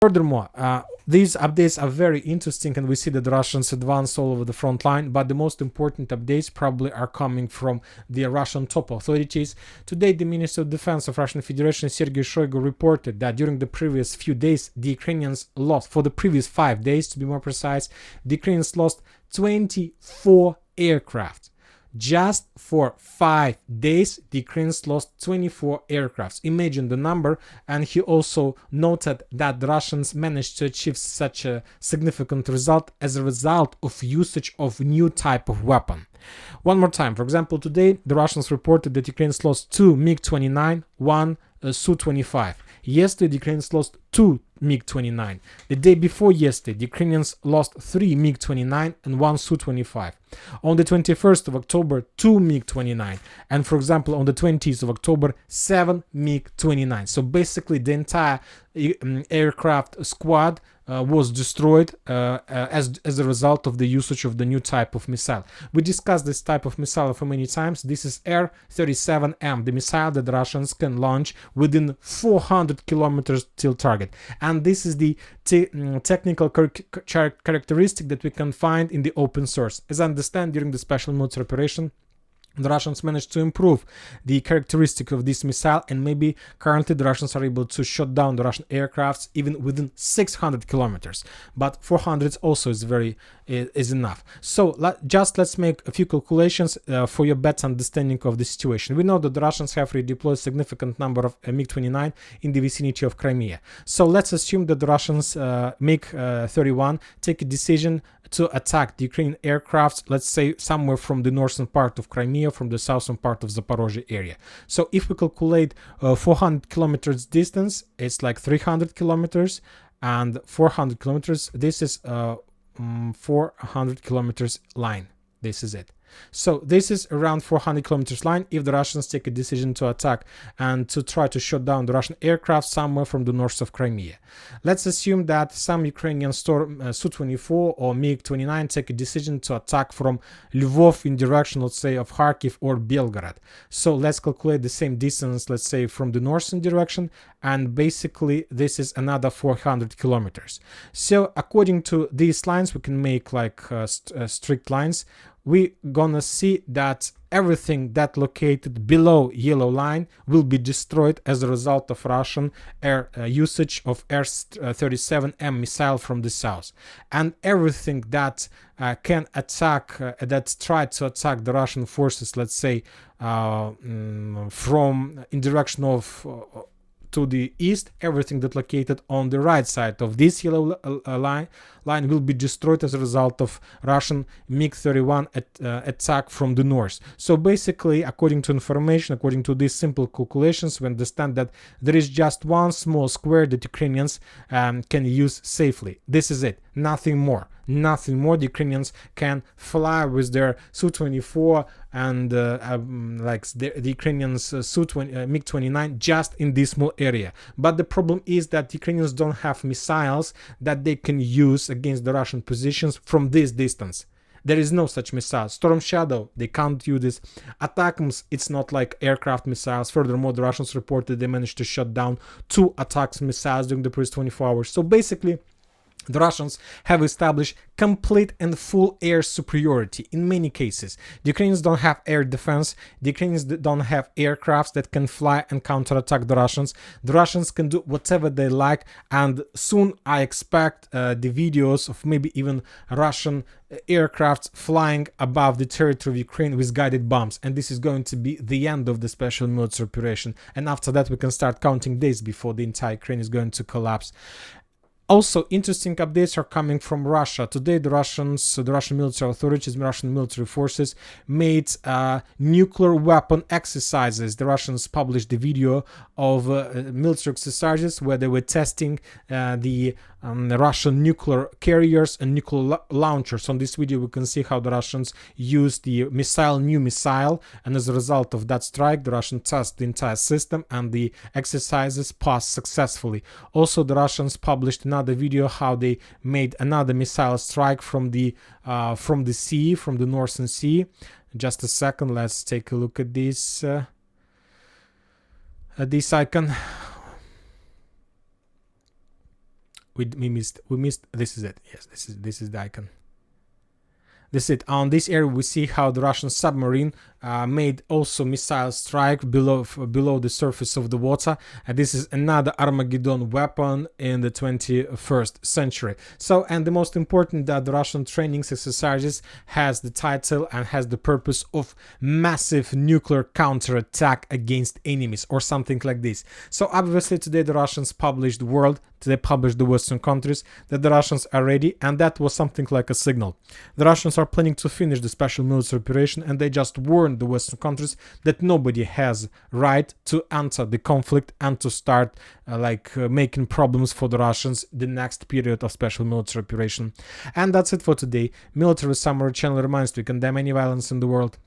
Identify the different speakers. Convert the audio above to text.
Speaker 1: Furthermore, these updates are very interesting, and we see that the Russians advance all over the front line, but the most important updates probably are coming from the Russian top authorities. Today, the Minister of Defense of Russian Federation, Sergei Shoigu, reported that during the previous few days, the Ukrainians lost, for the previous 5 days to be more precise, the Ukrainians lost 24 aircraft. Just for 5 days, the Ukrainians lost 24 aircrafts. Imagine the number. And he also noted that the Russians managed to achieve such a significant result as a result of usage of new type of weapon. One more time. For example, today, the Russians reported that Ukrainians lost 2 MiG-29, 1 Su-25. Yesterday, the Ukrainians lost 2 MiG-29. The day before yesterday, the Ukrainians lost 3 MiG-29 and 1 Su-25. On the 21st of October, 2 MiG-29. And for example, on the 20th of October, 7 MiG-29. So basically, the entire aircraft squad was destroyed as a result of the usage of the new type of missile. We discussed this type of missile for many times. This is Air-37M, the missile that the Russians can launch within 400 kilometers till target. And this is the technical characteristic that we can find in the open source. As I understand, during the special military operation, the Russians managed to improve the characteristic of this missile, and maybe currently the Russians are able to shut down the Russian aircrafts even within 600 kilometers. But 400 also is enough. So let's make a few calculations for your better understanding of the situation. We know that the Russians have redeployed a significant number of MiG-29 in the vicinity of Crimea. So let's assume that the Russians MiG-31 take a decision to attack the Ukrainian aircrafts, let's say somewhere from the northern part of Crimea, from the southern part of Zaporozhye area. So if we calculate 400 kilometers distance, it's like 300 kilometers, and 400 kilometers, this is 400 kilometers line. This is it. So this is around 400 kilometers line if the Russians take a decision to attack and to try to shut down the Russian aircraft somewhere from the north of Crimea. Let's assume that some Ukrainian Su-24 or MiG-29 take a decision to attack from Lvov in direction, let's say, of Kharkiv or Belgorod. So let's calculate the same distance, let's say, from the northern direction, and basically this is another 400 kilometers. So according to these lines, we can make like strict lines. We're gonna see that everything that located below yellow line will be destroyed as a result of Russian usage of Air-37M missile from the south. And everything that can attack, that tried to attack the Russian forces, let's say, from in direction of to the east, everything that located on the right side of this yellow line will be destroyed as a result of Russian MiG-31 attack from the north. So basically, according to information, according to these simple calculations, we understand that there is just one small square that Ukrainians can use safely. This is it, nothing more. Nothing more. The Ukrainians can fly with their Su-24 and like the Ukrainians MiG-29 just in this small area. But the problem is that the Ukrainians don't have missiles that they can use against the Russian positions from this distance. There is no such missile. Storm Shadow, they can't use this. ATACMS, it's not like aircraft missiles. Furthermore, the Russians reported they managed to shut down 2 ATACMS missiles during the previous 24 hours. So basically, the Russians have established complete and full air superiority in many cases. The Ukrainians don't have air defense. The Ukrainians don't have aircrafts that can fly and counterattack the Russians. The Russians can do whatever they like, and soon I expect the videos of maybe even Russian aircrafts flying above the territory of Ukraine with guided bombs. And this is going to be the end of the special military operation. And after that, we can start counting days before the entire Ukraine is going to collapse. Also, interesting updates are coming from Russia. Today, the Russian military authorities, Russian military forces made nuclear weapon exercises. The Russians published the video of military exercises where they were testing the Russian nuclear carriers and nuclear launchers. On this video, we can see how the Russians used the new missile, and as a result of that strike, the Russians tested the entire system and the exercises passed successfully. Also, the Russians published another video how they made another missile strike from the sea, from the Northern Sea. Just a second, let's take a look at this icon. we missed. This is it. Yes, this is the icon. This is it. On this area, we see how the Russian submarine made also missile strike below the surface of the water. And this is another Armageddon weapon in the 21st century. So, and the most important, that the Russian training exercises has the title and has the purpose of massive nuclear counterattack against enemies or something like this. So obviously today the Russians published the world, they published the Western countries that the Russians are ready, and that was something like a signal. The Russians are planning to finish the special military operation, and they just warned the Western countries that nobody has right to enter the conflict and to start making problems for the Russians the next period of special military operation. And that's it for today. Military Summary channel reminds to condemn any violence in the world.